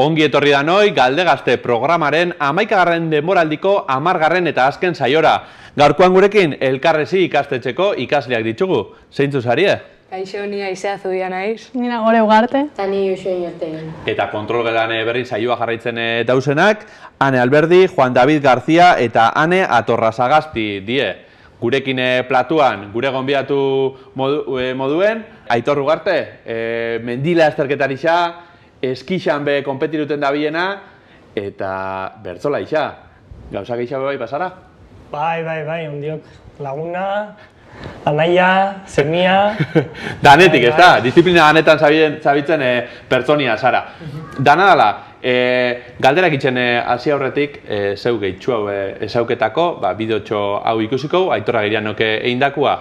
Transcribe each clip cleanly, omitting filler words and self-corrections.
Ongi etorri da noi, Galdegazte programaren 11. denboraldiko 10. eta azken saiora. Gaurkoan gurekin elkarrezi ikastetxeko ikasleak ditugu. Zeintzu zarie? Kaixo, ni Aizea Zudia naiz. Nina Gore Ugarte. Eta ni Josuin Ortegin. Eta kontrolgelan berri saioa jarraitzen dauzenak, Ane Alberdi, Juan David García eta Ane Atorrazagasti die. Gurekin platuan, gure gonbidatu moduen, Aitor Ugarte, mendila azterketarixa, eskixan be konpetiruten dabiena, eta bertzola isa. Gauzak isa bai pasara? Bai, ondiok laguna, anaia, semia... Danetik, ez da? Disiplina danetan zabitzen pertsonia zara. Dana dala, galderak itzen hasi aurretik, zeu gehitxu hau ezauketako, bideotxo hau ikusiko, Aitorra Girianoke eindakua.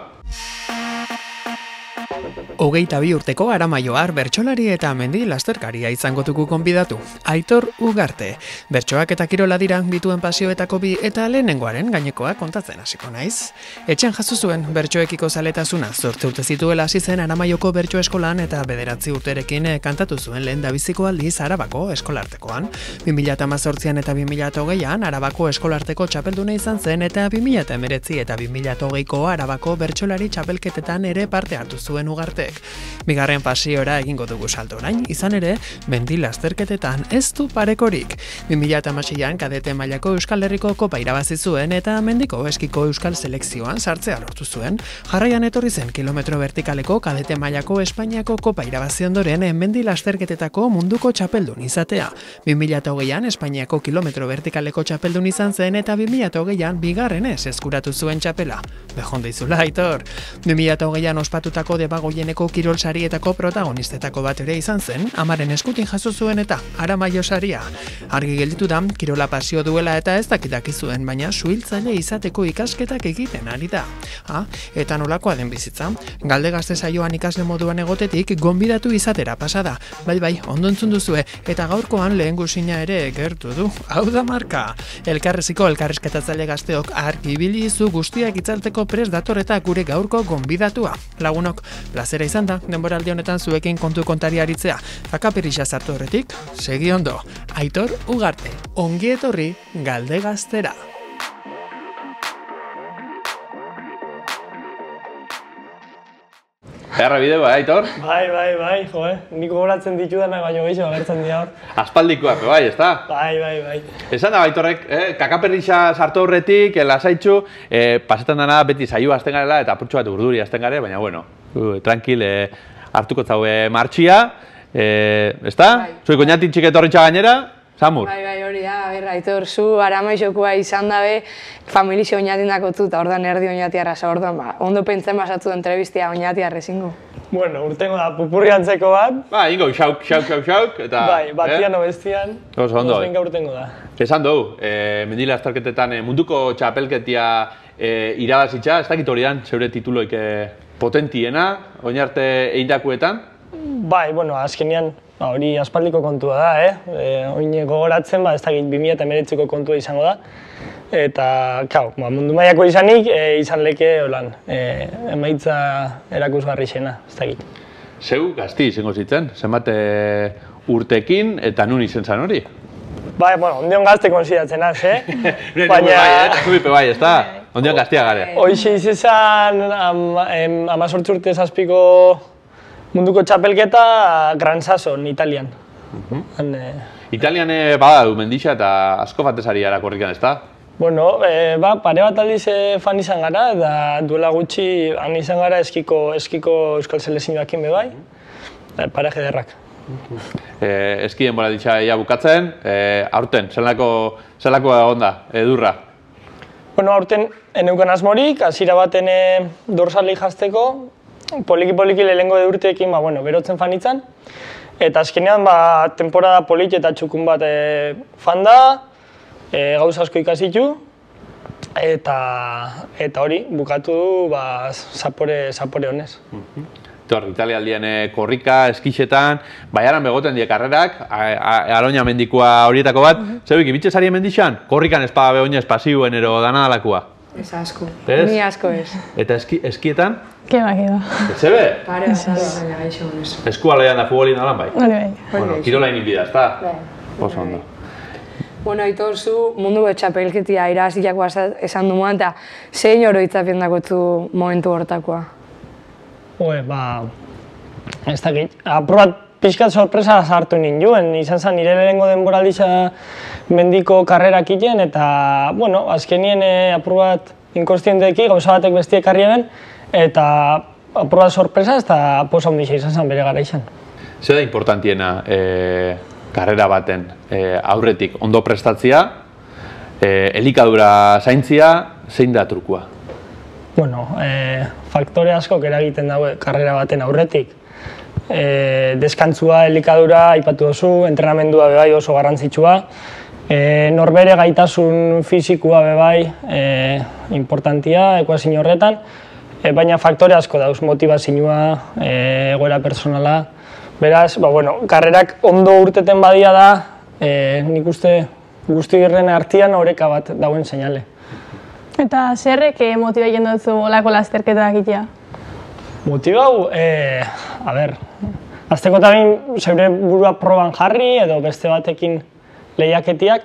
22 urteko Aramaioar bertsolari eta mendi lasterkaria izango dugu gonbidatu. Aitor Ugarte. Bertsoak eta kirola dira bituen pasioetako bi eta lehenengoaren gainekoa kontatzen hasiko naiz. Etxean jaso zuen bertsoekiko zaletasuna, 8 urte zituela hasi zen Aramaioko bertso eskolan eta 9 urterekin kantatu zuen lehendabiziko aldiz Arabako eskolartekoan. 2018an eta 2020an Arabako eskolarteko txapelduna izan zen eta 2019 eta 2020ko Arabako bertsolari txapelketetan ere parte hartu zuen Ugarte. Bigarren pasiora egingo dugu salto orain, izan ere, mendi lasterketetan ez du parekorik. 2016an kadete mailako Euskal Herriko kopa irabazi zuen eta mendiko eskiko euskal selekzioan sartzea lortu zuen. Jarraian etorri zen kilometro vertikaleko kadete mailako Espainiako kopa irabazi ondoren mendi lasterketetako munduko txapeldun izatea. 2020an Espainiako kilometro vertikaleko txapeldun izan zen eta 2020an bigarrenez eskuratu zuen txapela. Bejonde izula, Aitor. 2020an ospatutako debagoieneko kirol sarietako protagonistetako bat ere izan zen, amaren eskutin jaso zuen eta Aramaio saria. Argi gelditu da, kirola pasio duela eta ez dakizuen, baina suhiltzaile izateko ikasketak egiten ari da. Eta nolakoa den bizitza, Galdegazte saioan ikasle moduan egotetik gonbidatu izatera pasada. Bai, ondo entzun duzue, eta gaurkoan lehen guzina ere gertu du. Hau da marka! Elkarreziko elkarrizketatzaile gazteok argi bilizu guztiak itzalteko prest dator eta gure gaurko gonbidatua. Lagunok, plazera izan da, denboraldi honetan zuekin kontu kontari aritzea. Akapirixa sartu horretik, segi ondo. Aitor Ugarte, ongi etorri Galdegaztera. Beharra bideo, Aitor? Bai, nik gogoratzen ditudanak baino gehiago agertzen dira hor. Aspaldikoak, bai, ez da? Bai. Esan da, Aitorrek, kakaperrixa sartu horretik, lasaitxu, pasetan dana beti saioa azten garela eta apurtxo bat urduri azten gare, baina, bueno, tranquil, hartuko zaue martxia, ez da? Zuiko oinatik txiketorritxa gainera, Samur? Bai, hori da, Aitor, zu Aramaixokoa izan dabe, familixo oinatin dakotu eta ordan erdi oinatiarra, ordan, ondo pentzen basatzu entrevistia oinatiarra ezingo. Bueno, urtengo da pupurri antzeko bat. Ingo, xauk, eta... Bai, batian o bestian, ondo. Urtengo da. Esan dugu, mendila azterketetan munduko txapelketia irabazitza, ez dakit hori dan, zeure tituloik potentiena, oin arte eindakuetan? Bai, bueno, azkenean, hori aspaldiko kontua da, oin gogoratzen, ez dakit 2019ko kontua izango da. Eta, mundu mailako izanik, izan leke holan, emaitza erakusgarri xena, ez dakit. Zeu gazti izango zitzen, zenbat urtekin eta nun izen zan hori? Bai, ondion gazte konsideratzen az, Baina... Zubipe bai, ez da? Ondion gaztia gare. Hoxe izan 18 urte zazpiko munduko txapelketa Gran Sasson, Italian. Italian badadu mendixa eta asko fatezari arakorrikan, ez da? Bueno, pare bat aldiz fan izan gara, eta duela gutxi han izan gara eskiko euskal selezioakin be bai, paraje derrak. Eskien bora ditxa bukatzen, aurten, zelako egon da, edurra? Bueno, aurten eneukan asmorik, hasiera baten dorsali jazteko, poliki lehengo urteekin berotzen fan itzan, eta azkenean temporada polit eta txukun bat fan da, gauza asko ikasitu, eta hori, bukatu du zapore honez. Italia aldien korrika, eskixetan, baiaran begoten die karrerak, Aroña mendikoa horietako bat, zebik, ibitxe zari mendixan, korrikan espada behoina espazioen ero danadalakoa. Ez asko. Ni asko ez. Eta eskietan? Keba. Zebe? Pare bat gaixo ez. Eskualean da futbolin alan bai? Hori bai. Bueno, kirolain inbida, ez da? oso ondo. Bueno, Aitor, zu mundu txapelketia irabaziako esan du moan, eta zein oroitzapen dakotu momentu hortakoa? Ez dakit, aprobat pixkat sorpresa sartu ninduen, izan zen nire lehenengo denboraldia mendiko karrerak iten, eta, bueno, azkenien aprobat inkonstienteki gauza batek bestie karri hemen, eta aprobat sorpresa, eta posa handixa izan zen bere gara izan. Zer da importantiena karrera baten aurretik ondo prestatzia, elikadura zaintzia, zein da trukua? Bueno, faktore askok eragiten dago karrera baten aurretik. Deskantzua, elikadura, aipatu duzu, entrenamendua bebai oso garrantzitsua. Norbere gaitasun fizikua bebai importantia, ekuazin horretan. Baina faktore asko dauz, motivazioa, egoera personala. Beraz, karrerak ondo urteten badia da, nik uste guzti girren artean oreka bat dauen seinale. Eta zerrek motibatzen duzu olako lasterketak egitea? Motibau, azteko eta bain zeure burua proban jarri edo beste batekin lehiaketiak,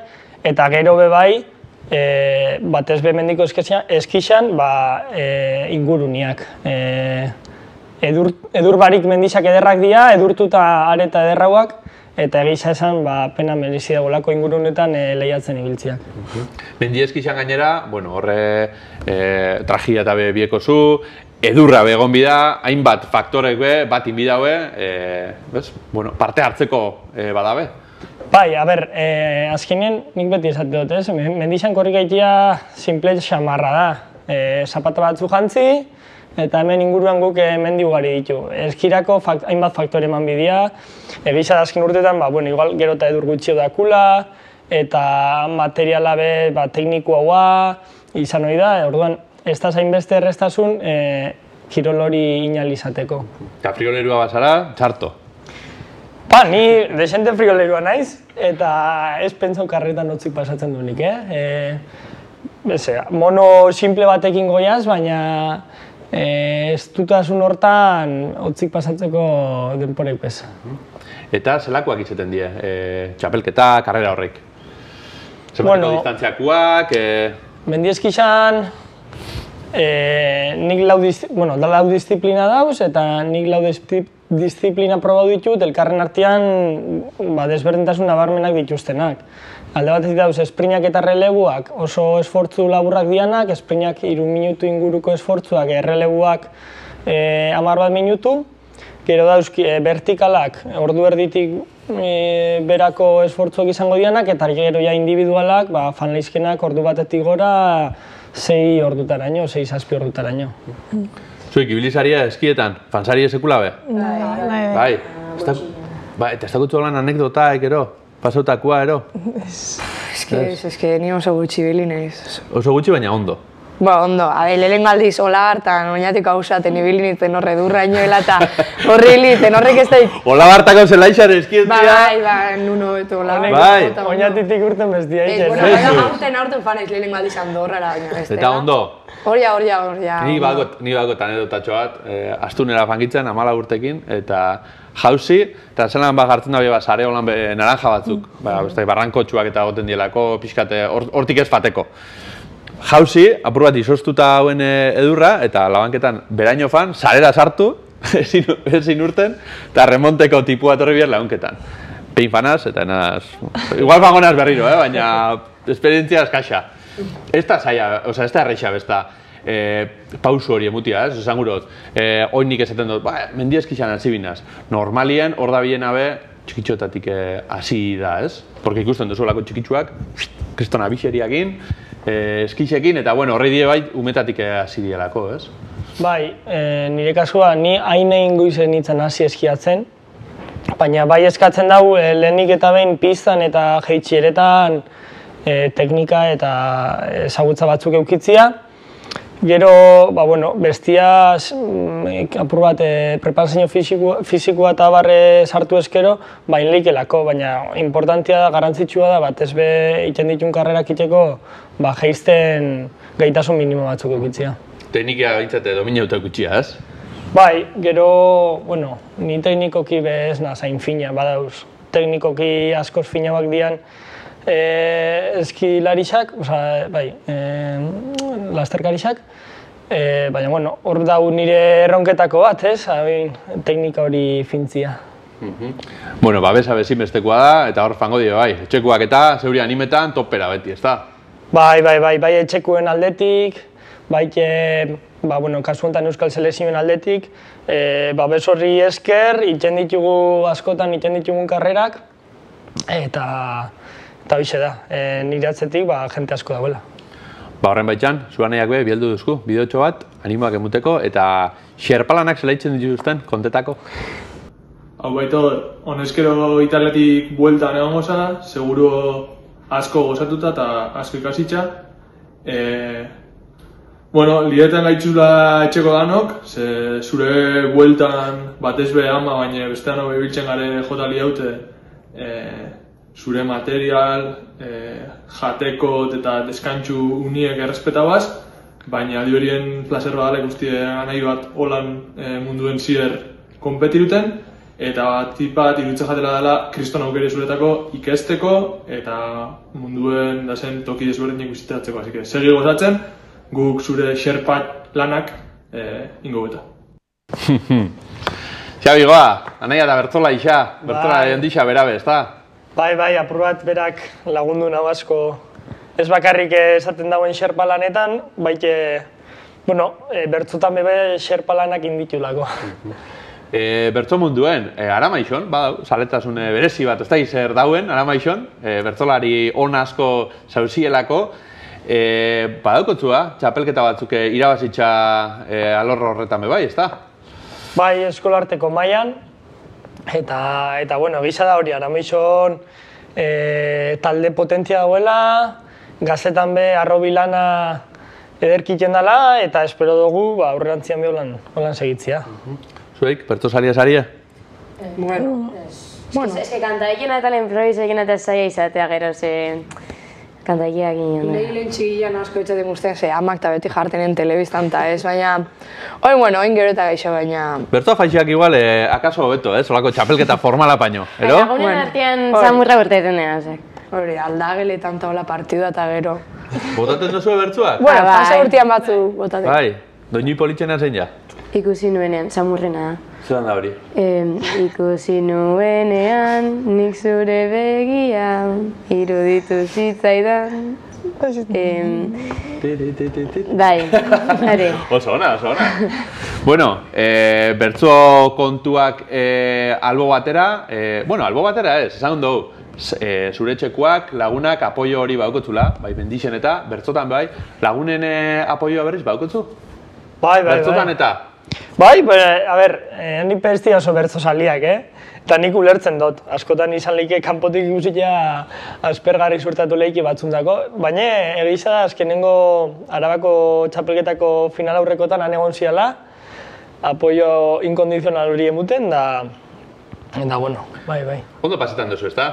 eta gero bebai, batez behemendiko eskixan, inguruniak. Edur barik mendizak ederrak dira, edurtuta areta ederrauak, eta egisa esan pena merezi dagolako ingurunetan lehiatzen ibiltziak. Mendi eskixan gainera, horre tragia eta bieko zu, edurra egon bida, hainbat faktorek bat inbidaue, parte hartzeko badabe. Bai, azkenean nik beti esate dut, ez? Mendizan korrik egitea simple xamarra da. Zapata batzu jantzi, eta hemen inguruan guk mendi ugari ditu. Eskirako hainbat faktore eman bidea, egisa da azken urtetan, igual gero eta edur gutxio dakula, eta materiala teknikoa izan hori da, orduan ez da zainbeste errestasun kirol hori inalizateko. Eta friolerua bazara, txarto. Ni desente friolerua naiz, eta ez pentsau karretan hotzik pasatzen duenik, mono simple batekin goiaz, baina ez dutasun hortan hotzik pasatzeko denporek pesa. Eta zelakoak izaten die, txapelketa, karrera horrek? Zenbateko distantziakoak? Mendieskixan, nik lau disiplina dauz, eta nik lau disiplina probau ditut, elkarren artean desberdintasun nabarmenak dituztenak. Alde batetik dauz, esprinak eta relebuak oso esfortzu laburrak dianak, esprinak 3 minutu inguruko esfortzuak, errelebuak 10 minutu. Gero dauz, vertikalak, ordu erditik berako esfortzuak izango dianak, eta gero ja individualak, fanleizkenak ordu batetik gora 6 ordutaraino, 6-7 ordutaraino. Zuik, ibilizaria eskietan, fansaria sekula be? Bai. Eta ez dakutzu lan anekdotaek ero? Pasautakoa ero? Eske ni oso gutxi bili nahiz. Oso gutxi baina ondo? Ondo, lehen aldiz hola hartan, oinatik hausaten ibili nintzen horre durrainoela eta horri hiliten, horrek ez da... Hola hartako zelaixar eskietzia? Bai, nuno beto hola. Bai. Oinatitik urten bestia egiten. Aurten fanaiz lehen aldiz Andorrara baina beste. Eta ondo? Horia. Ni bakot anedotatxo bat, astunera fangitzen, 14 urtekin, eta jauzi, eta zelan jartzen da sare holan naranja batzuk. Barrankotxuak eta goten dielako, pixkate, hortik ez fateko. Jauzi, apur bat izoztuta hauen edurra, eta labanketan beraino fan, sarera sartu, ezin urten, eta remonteko tipua etorri bihar lagunketan. Pein fanaz, eta naz... Igual fagonaz berriro, baina esperientzia eskaxa. Ez da zaila, ez da erreixa besta pausu hori emutia, esan gurot. Oinik esaten dut, mendieskixan hasi binaz. Normalien, hor da biena be, txikitxotatik hasi da, ez? Porque ikusten duzuelako txikitxuak, kristona bixeriakin, eskixekin, eta horri die bai, umetatik hasi dielako, ez? Bai, nire kasua, ni hain goizen nintzen hasi eskiatzen, baina bai eskatzen dugu lehenik eta behin pistan eta jeitxieretan teknika eta ezagutza batzuk eukitzia. Gero, bestia apur bat preparazio fizikoa eta barre sartu eskero, bain leikelako, baina importantia da, garantzitsua da, batez be egiten ditun karrerak iteko, jeizten gaitasun minimo batzuk eukitzia. Teknikia gaintzate dominauta eukitxia, ez? Bai, gero, ni teknikoki bez zain fina badauz. teknikoki askoz finagoak dian eskilarisak, lasterkarisak, baina, bueno, hor dau nire erronketako bat, ez, teknika hori fintzia. Bueno, babesa bezinbestekoa da, eta hor fango dio, bai, etxekuak eta zeuri animetan topera beti, ez da? Bai, etxekuen aldetik, bai, kasu honetan Euskal Selekzioen aldetik, babes horri esker, iten ditugu askotan, iten ditugun karrerak, eta hoxe da, nire atzetik jente asko dagoela. Horren baitxan, zuaneiak be, bieldu duzku, bideotxo bat, animoak emuteko, eta xerpalanak zelaitzen dituzten, kontetako? Hau baitor, honezkero Italiatik bueltan egon goza, seguro asko gozatuta eta asko ikasitza. Bueno, liretan gaitzula etxeko danok, zure bueltan batez be ama, baina bestean hau ibiltzen gare jota liaute zure material, jatekot eta deskantxu uniek errespetabaz, baina aldi horien placer badala ikustie nahi bat holan munduen zier konpetiruten, eta bat iruditzen jatela dela kriston aukere zuretako ikesteko eta munduen dazen toki desberdinen guztitatzeko. Así que segi gozatzen, guk zure xerpat lanak ingo beta. Xabigoa, anaia da bertzola isa, bertzola handixa berabe, ez da? Bai, apur bat berak lagundu nahu asko ez bakarrik esaten dagoen xerpa lanetan, baite, bertzotan bebe xerpa lanak inditulako. Bertzo munduen, Aramaixon, saletasun berezi bat, ez da zer dauen, Aramaixon, bertzolari on asko zauzielako, badaukotzua, txapelketa batzuk irabazitza alorro horretan bebai, ez da? Bai, eskolarteko mailan, eta gisa da hori, Aramaixon talde potentzia dagoela, gazetan be arrobi lana ederkiten dela, eta espero dugu aurrerantzian be holan segitzia. Zueik, bertzozari esaria? Bueno. Ez que kantaikena eta improvisakena eta zaila izatea gero, kantaikea ginen. Lehilen txigilan asko etxaten guztien, amak eta beti jartenen telebistan eta ez, baina... Oin gero eta gaixo, baina... Bertzoa faixeak igual, akaso hobeto, solako txapelketa formala paino, ero? Lagunen artean samurra urteetan dena, Hori, aldageletan taula partidua eta gero. Botaten duzu bertzuak? Bueno, pasa urtean batzu botaten. Bai, doinu politxena zein ja? Ikusi nuenean, samurrena da. Zeran da hori? Ikusi nuenean, nik zure begian, iruditu zitzaidan. Bai, hori. Oso ona. Bueno, bertzo kontuak albo batera, albo batera ez, esan dugu, zure txekuak, lagunak apoio hori baukotzula, bai, bendixen eta, bertzotan bai, lagunen apoioa berriz baukotzu? Bai. Bertzotan eta? Bai, nik pestia oso bertzo saliak, eta nik ulertzen dut. Askotan izan leike kanpotik ikusitea aspergarri suertatu leike batzundako, baina egiza da azkenengo Arabako txapelketako final aurrekotan han egon ziala, apoio inkondizional hori emuten, eta bai. Ondo pasetan duzu, ez da?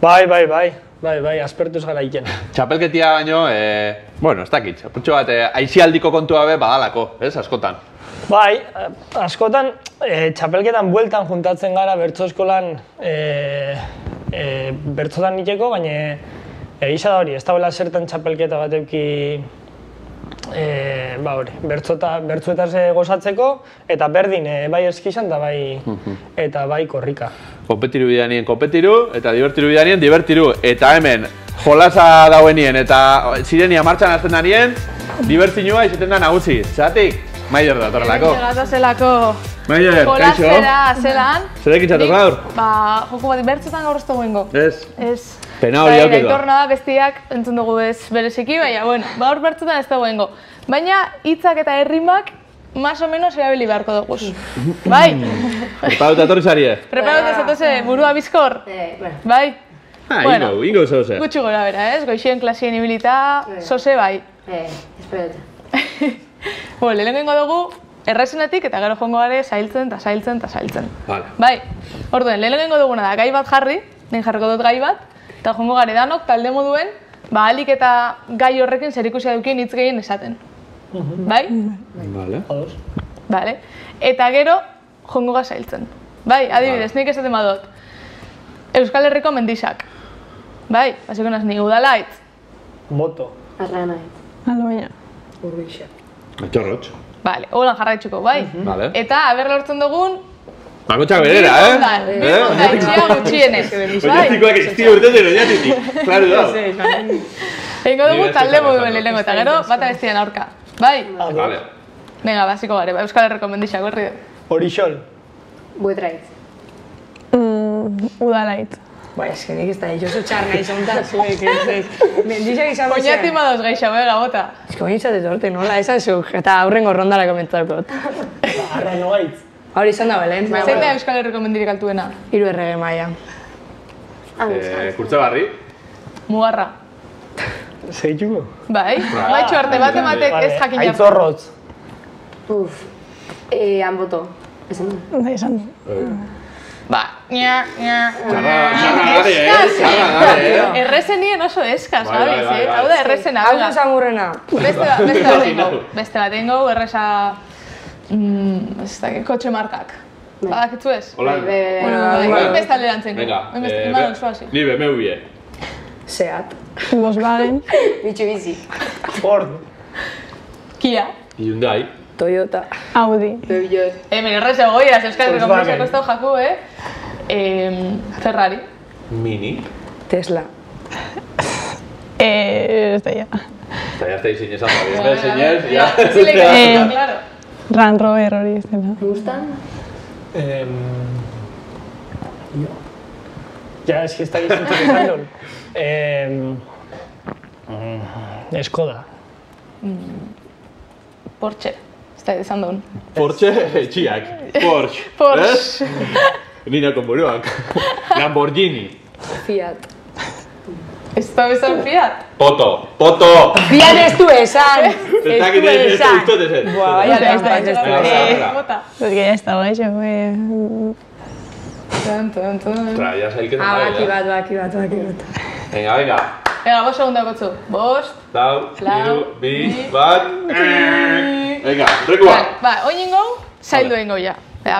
Bai, aspertuz gara iken. Txapelketia baino, ez dakit, apurtxo bat, aizialdiko kontua be badalako, ez, askotan? Bai, askotan, txapelketan bueltan juntatzen gara bertso eskolan bertzotan niteko, baina egisa da hori, ez dagoela zertan txapelketa bat euki bertzuetaz gozatzeko, eta berdin bai eskizan eta bai korrika. Kompetiru bidanien kompetiru, eta divertiru bidanien divertiru. Eta hemen, jolasa dauenien eta zirenia martxan azten danien, divertinua izaten da nagusi. Zeratik? Maider da, torrelako. Gatozelako Maider, kaixo? Jolazera, zelan. Zerek intzatu gaur? Joko bat, bertzotan gaur ez dugu ingo. Ez? Pena hori haukeko. Aitorna da bestiak entzun dugu ez bereziki, baina, gaur bertzotan ez dugu ingo. Baina, hitzak eta errimak, más o menos erabili beharko dugu. Bai? Preparauta etorri zarie? Preparauta zatoze, burua bizkor? Bai? Ingo zoze. Gutxu gora bera, ez? Goixien klasien ibilita, zoze bai. Esperota. Lehenengo dugu, errezenetik eta gero joango gare zailtzen. Vale. Bai, orduen, lehenengo duguna da, gai bat jarri, den jarriko dut gai bat, eta joango gare danok talde moduen, alik eta gai horrekin zerikusia dukien hitz gehien esaten. Bai? Vale. Eta gero, joango ga zailtzen. Bai, adibidez, nik esaten badut. Euskal Herriko mendixak. Bai, hasiko naz ni udalaitz. Moto. Arra nahi. Aloia. Urbixa. Txorrotx. Vale, holan jarraitzuko, bai. Vale. Eta, aber lortzen dugun, Bakotxak berera, Bilbonda, itxia gutxienez. Bai. Oñatikoak existio urtetzen oñatitik. Claro, da. Egingo dugu talde moduen lehenengo, eta gero, bata bestian aurka. Bai? Vale. Venga, basiko gare, Euskal Herriko mendixak, berri du. Orixol. Buetraitz. Udalaitz. Bai, eske nik ez da, jozo txarna izan da, zuek, ez. Mendixak izan da. Oñati madoz gaixo, bega, bota. Eske ointzat etorte, nola, esan zuk, eta aurrengo rondara komentzakot. Arra noaitz. Hori izan da belen. Zein da Euskal Herriko mendirik altuena? Hiru errege maia. Kurtzebarri. Mugarra. Segituko? Bai, maitxu arte bat ematek ez jakin jartzen. Aitzorrotz. Uf. Anboto. Esan du. Da, esan. Ba, nia. Txarra gare, Errezenien oso eskaz, Bai, bai, gabiz, bai, bai. Hau da errezena, Hau hau da samurrena. Beste bat ingo, erreza... Ez da, kotxe markak. Badakitzu ez? Hola. Beste alderantzen. Venga. Imadon zoazi. Ni BMW. Seat. Volkswagen. Mitsubishi. Ford. Kia. Hyundai. Toyota. Audi. Peugeot. Hemen erreza goiaz, Euskal Herriko Volkswagen. mendiak ez jaku, Ferrari. Mini. Tesla. Ez da, ja. Eta ya estáis sin esa bien. Señores, ya. Zilek, claro. Range Rover hori ez dela. Mustang. Ja, es que ez da gizuntu izan Eskoda. Porsche. Ez da, izan duen. Porsche, txiak. Porsche. Porsche. Nina con buruak. Lamborghini. Fiat. Ez da bezan Fiat. Poto. Fiat ez du esan. Eta que te gustó de ser. Buah, ez da. Bota. Ez que ya ez da, gaixo. Tra, ya sé el que te Baki bat. Venga. Venga, 5 segundu dakotzu. 5. Lau, Lau, hiru, bi, bi, bat. Venga, rekua. Ba, oin ingo, zaildu ingo ja.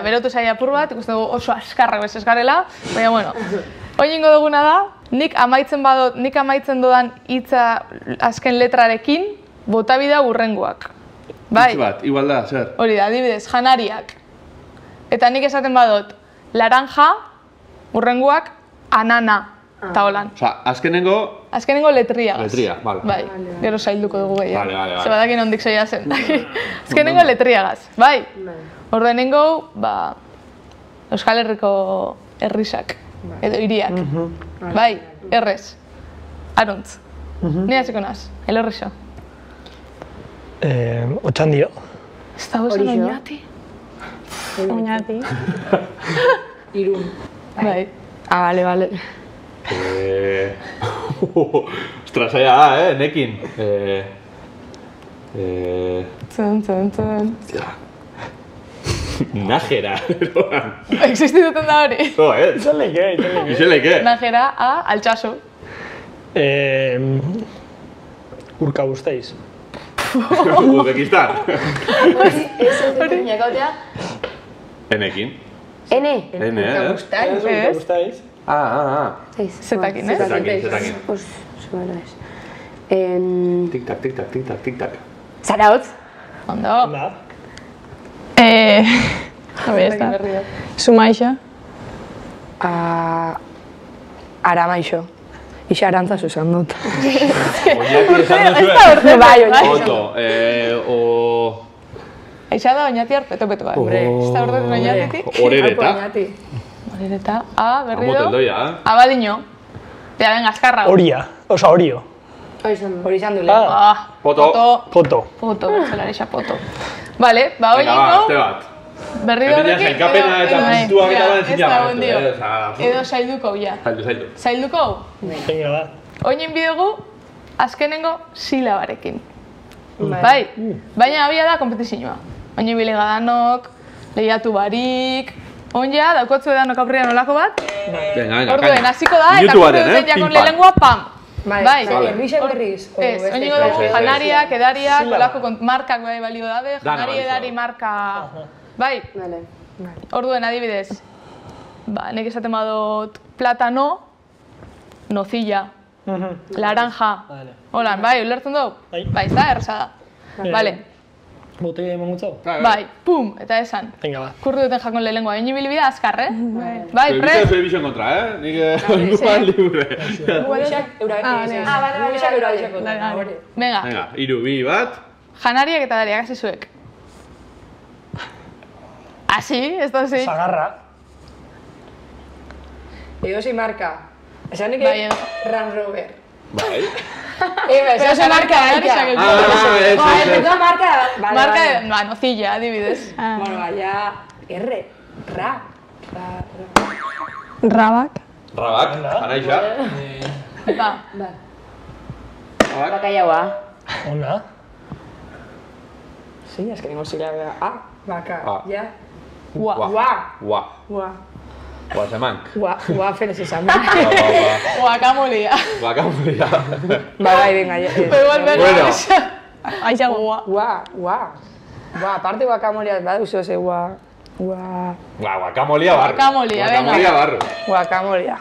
Berotu zaila apur bat, ikusten dugu oso askarrak bez eskarela, baina bueno. Oin ingo duguna da, nik amaitzen dodan hitza azken letrarekin, botabida urrengoak. Bai, Hitz bat, igual da, zer? hori da, adibidez, janariak. Eta nik esaten badot, laranja, urrengoak, anana. Eta holan. Osa, azkenengo... Azkenengo letriagaz. Letria, vale. Bai, gero zailduko dugu gehiago. Vale. Ze badakin ondik zaila zen. Azkenengo letriagaz, bai. Ordenengo, Euskal Herriko herrisak, edo hiriak. Bai, errez. Aruntz. Ni hasiko naz, elorriso. Otxandio. Ez dago esan oinati? Oñati. Irun. Bai. Bale. Ostras, zaila da, nekin. Tzen. Najera. Existituten da hori. Izeleke. Najera, altxasu. Urka guztaiz. Uzbekistan. Ez ez nekautea. Enekin. Ene. Ene, Ez? Guztaiz. Zetakin, ez? Zetakin. Zuara ez. Tik-tak. Zarautz. Ondo. Da. A ver, ez da. Sumaixa. Aramaixo. Ixa arantza zuzan dut. Oñati esan duzu. Bai, Oto. Aixa da oinati arpeto-peto bat. Ez da urtetan oinatitik. Orereta. Orereta. Berri Amotel du. doia. Abadiño. Ja, venga, azkarra. Horia. Osa, horio. Hori izan du Poto. Poto, bertzelarixa poto. Vale, Venga, oiniko. azte bat. Berri Hemen ja, horrekin. sailkapena eta puntuak eta bat Ez entzina da bat, ondio. osa, Edo zailduko, ja. Zaildu. Zailduko? Venga, da. Oinen bidegu, azkenengo silabarekin. Bai, baina abia da kompetizioa. Oinen bilega danok, lehiatu barik, onja, daukotzu edanok aurrian olako bat. Venga, Orduen, hasiko da, eta Minutu kurtu baten, duten jakon pim-pam. lehengoa, pam. Bai, Herrixe berriz. ez, oingo dugu janariak, edariak, Silaba. olako markak bai balio dabe, janari balio. edari marka. Bai, Vale. orduen adibidez. Nik esaten badot plátano, nocilla, laranja. Holan, bai, ulertzen dugu? Bai, ez da, erresa da. Vale. Botella eman gutzau? Bai, pum, eta esan. Venga, ba. Kurdu duten jakon lehengoa, egin bilbida azkar, Bai, Prohibición, prohibición kontra, Nik guan libre. Venga, Venga, 3, 2, 1. janariak eta dariak, hasi zuek. Hasi, ez da zik. Zagarra. Edozi marka. Esan nik Bai, Range Rover. Bai. Edozi marka daika. Edozi marka. Marka, ba, nocilla, adibidez. Bueno, baina, R. Ra. Rabak. Rabak, janaixa. Ba, Bakaiaua. Ona. Sí, es que tengo sílaba A. Baka. A. Ja. ua. Ua. Guazemank. Waffles esan. Guakamolia. Guakamolia. Bai, venga. Igual Bueno. Aixa ua. Aparte guacamolia, baduzu ze Guakamolia barro. Guakamolia, venga. Guakamolia barro. guacamolia.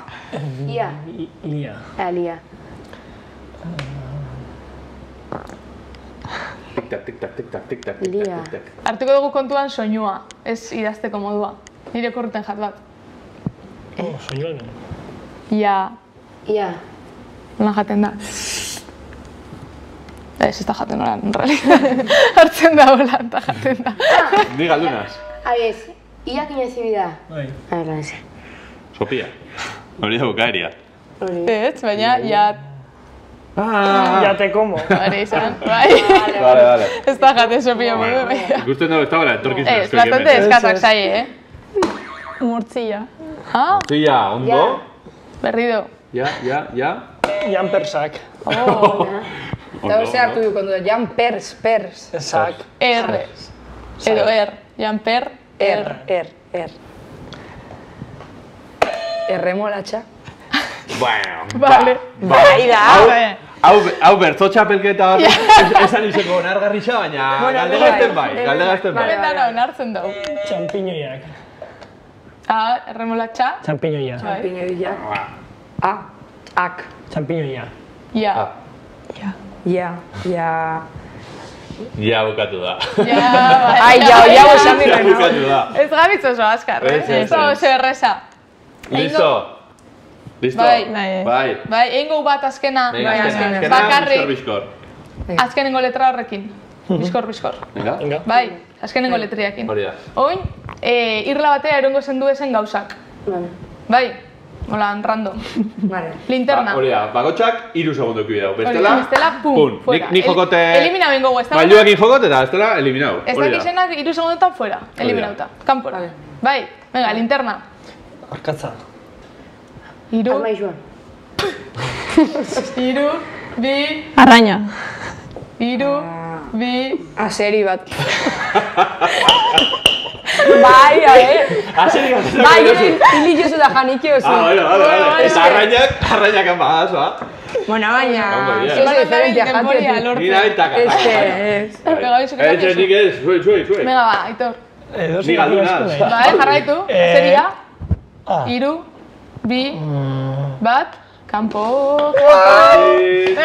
Ia. Lia. Alia. Tic-tac, tic-tac, tic-tac, tic-tac, Lia. tic-tac, tic-tac. Hartuko dugu kontuan soinua, ez idazteko modua. Nire korruten jat bat. Soñuan. Ia, Ia. nola jaten da. Ez da jaten nola, en realidad. Hartzen da hola, eta jaten da. Ni galdunaz. Abiez, iak inezibida. Bai. Arranz. Sopia. Hori da bukaeria. Ez, baina, ja, Ya te como. hori izan, bai. Vale. Ez da jaten sopia modu, baina. Ikusten dugu ez dagoela etorkizun Ez, bastante eskazak zaie, Mortzilla. Ah, Zia, ondo. berri du. Ja. Jampersak. Eta ze hartu du kontu, Jan Pers. Sak. R. Edo Jamper, R. Erremolatxa. Bueno. Vale. Bai da. Hau bertzo txapelketa esan izango onargarrixa, baina galdegazten bai. Bendana onartzen dugu. Champiñoiak. A, erremolatxa. Champiñoia. Piñoia. A. Ak. Champiñoia. Ja. Ja. Ja bukatu da. Ja, Ai, ja, esan Ja direna. bukatu da. Ez gabitz oso azkar, Ez. Ez da oso erresa. Listo? Bai. Bai. Bai, egingo bat azkena. Venga, azkena. Bakarrik. Bizkor. Azkenengo letra horrekin. Bizkor. Venga. Venga. Bai, azkenengo letriakin. Hori da. Oin, irla batea erongo zendu ezen gauzak. Bai, holan, random. Vale. Linterna. Hori da, bagotxak 3 segundu eki bidau. Bestela, Bestela, pum, fuera. Nik jokote... Elimina bengo gu, ez da? Mailuakin jokote eta bestela eliminau. Ez Hori da. dakizenak 3 segundotan fuera, eliminauta. Kanpora. Bai, venga, linterna. Arkatza. 3, Armaizuan. 3, 2, Arraina. 3, 2, Aseri bat. Bai, Aseri bat. Bai, hilitxozu da janikiozu. Vale. Eta arrainak anbagaz, ba? Bueno, baina... Ondo, bien. Oso diferentia Denboria jatetik. lortzen. Ni nahi taka. Venga, bizu Ez, nik ez, zuei. Venga, ba, Aitor. Ni galdunaz. Bai, jarraitu. Seria. A. 3, 2, 1, kanpo.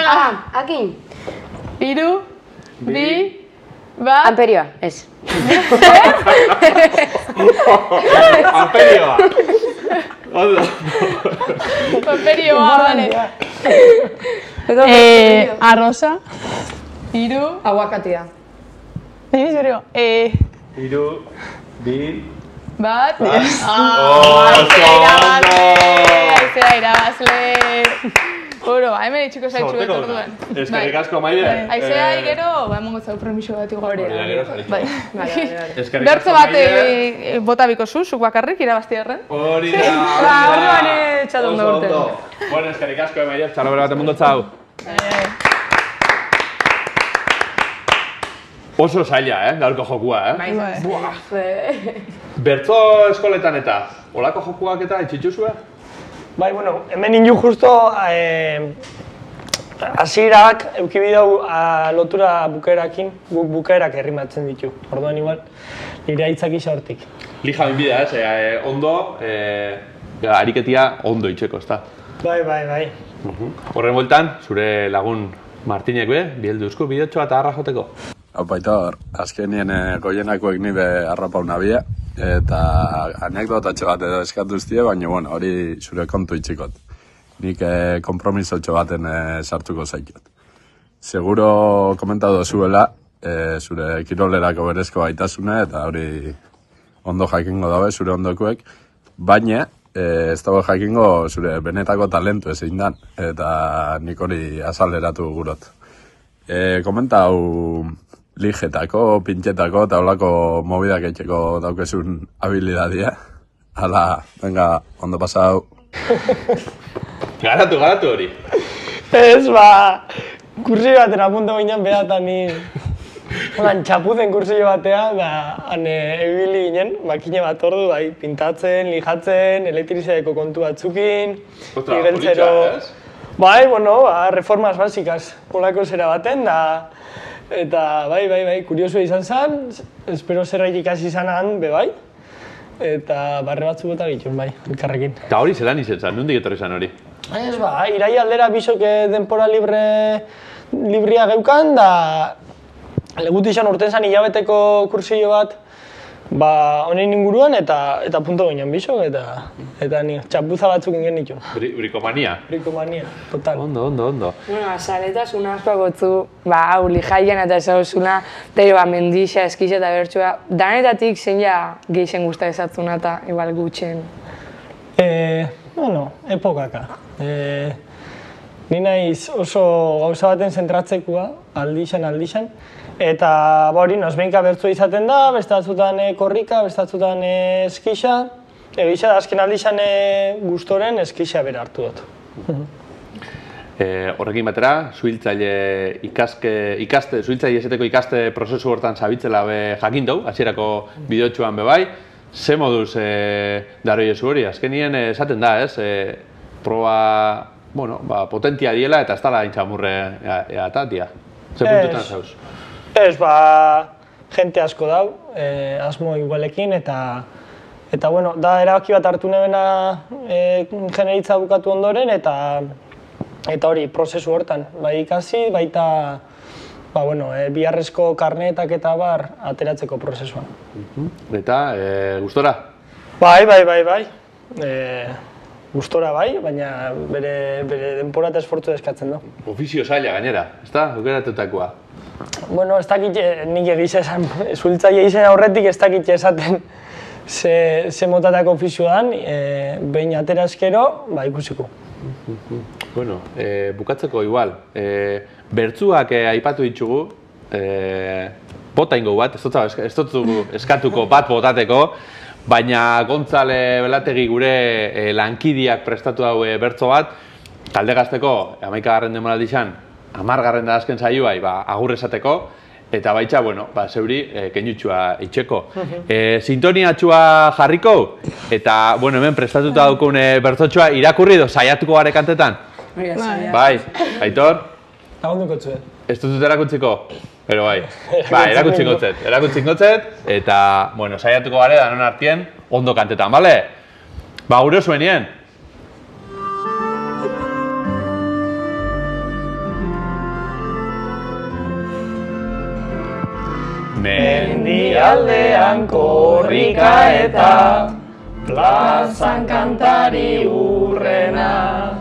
Ah, akin. 3, 2, 1. Amperioa, ez. Amperioa. Ondo. Paperioa, vale. Arrosa. 3, Aguakatia. Nini zerio. 3, 2, 1. Oso ondo! Aizea irabazle. Oro, hemen itxiko zaitxu Sorteko betor duna. duen. Eskerrik asko, Maide. Aizea igero, ba, emongo zau premiso bat igual. Hori da, gero zaritxo. Bai. Eskerrik Bertzo asko, bat Maide. bota biko zu, zuk bakarrik irabazti erren. Hori da. orduan txaton da Oso urte. ondo. Bueno, eskerrik asko, Maide. Txalo bera bat emundo txau. Oso zaila, gaurko jokua, Bertzo eskoletan eta olako jokuak eta itxitxuzue? Bai, bueno, hemen inju justo hasierak eduki bidau lotura bukaerakin, guk bukaerak errimatzen ditu. Orduan igual, nire aitzak isa hortik. Lija binbidea, ondo, ariketia ondo itxeko, ezta? Bai. Horren bueltan, zure lagun Martinek bihelduzko bideotxo bat agarra joteko. Aitor, azkenien goienakoek nire harrapau nabia, eta anekdotatxo bat edo eskatuztie, baina bueno, hori zure kontu itxikot. Nik kompromisotxo baten sartuko zaikot. Seguro komentatu zuela, zure kirolerako berezko gaitasuna, eta hori ondo jakingo dabe, zure ondokuek, baina ez dago jakingo zure benetako talentu ezin dan, eta nik hori azaleratu gurot. Komentau ligetako, pintxetako eta holako mobidak etxeko daukezun habilidadia. Hala, venga, ondo pasau. Garatu hori. Ez, kursi baten apunta ginen behata ni txapuzen kursillo batean, han ebili ginen, makine bat ordu, pintatzen, lijatzen, elektriziadeko kontu batzukin, igeltzero... Bai, reformas básicas, polako zera baten, eta bai, kuriosua izan zen, espero zerbait ikasi izanan, bai, eta barre batzu bota gitun, bai, elkarrekin. Eta hori zelan izan zen, nondik etorri zen hori? Ez, irai aldera bisok denpora libria geukan, da legut izan urten zen hilabeteko kursillo bat, honen inguruan eta punto ginen bisok, eta ni txapuza batzuk ingen ditu. Brikomania? Brikomania, total. Ondo. Bueno, azaletasun asko gotzu, hau lijaian eta ezauzuna, eta mendixa, eskixa eta bertxua, danetatik zein gehien guzta ezatzuna eta igual gutxen? Epokaka. Ni naiz oso gauza baten zentratzekoa, aldixan, eta hori nozbeinka bertzua izaten da, beste batzutan korrika, beste batzutan eskixa, egisa da azken aldixan gustoren eskixa bera hartu dut. Horrekin batera, zuhiltzaile eseteko ikaste prozesu hortan zabitzela jakin dugu, hasierako bideotxuan bebai, ze moduz daroi ezu hori, azkenien esaten da, ez? Proba, potentia diela eta ez dala intxamurre eatatia. Ze puntutan zauz? Ez, jente asko dau, asmo igualekin, eta da erabaki bat hartu nebena generitza bukatu ondoren, eta hori, prozesu hortan, bai ikasi, baita biharrezko karneetak eta bar ateratzeko prozesuan. Eta, gustora? Bai. Gustora bai, baina bere denpora eta esfortzu eskatzen du. Ofizio zaila gainera, ez da? Aukeratutakoa? Bueno, ez dakit nik egize esan, zuhiltzaile izen aurretik ez dakit esaten ze motatako ofizio dan, behin atera eskero, ikusiko. Bueno, bukatzeko igual, bertzuak aipatu ditugu, bota ingo bat, ez dut eskatuko bat botateko, baina Gontzale Belategi gure lankidiak prestatu daue bertzo bat, talde gazteko, 11. denboraldi izan, 10. da azken saioa, agur esateko, eta baitza, zeuri, keinutxua itxeko. Sintoniatxua jarriko, eta, hemen prestatuta daukun bertzotxua irakurri edo saiatuko gare kantetan? Bai, Aitor? Lagunduko txuen. Ez dut erakutziko? Pero bai, erakutzikotzet, eta, saiatuko gare danon artien, ondo kantetan, bale? Gure zuenien. Mendialdean korrika eta plazan kantari hurrena,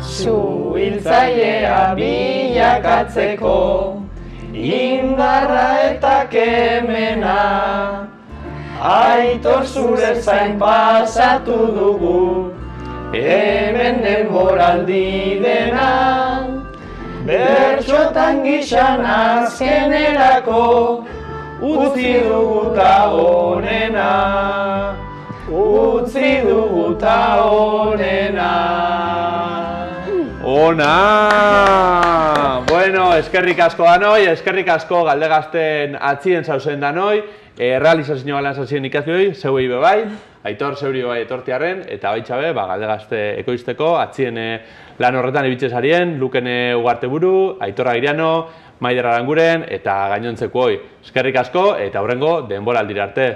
zuhiltzailea bilakatzeko, indarra eta kemena, Aitor zure zain pasatu dugu, hemen denboraldi dena, bertxotan gixan azkenerako, utzi dugu ta honena, Ona! Bueno, eskerrik asko danoi, eskerrik asko Galdegazten atzien zauzen danoi, realizazio galan zazien ikazioi, zeuei bebai, Aitor zeuri bebai etortiarren, eta baitxabe, Galdegazte ekoizteko, atzien lan horretan ibitzezarien, Lukene Ugarteburu, Aitor Agiriano, Maider Aranguren, eta gainontzeko hoi. Eskerrik asko, eta hurrengo denboraldira arte.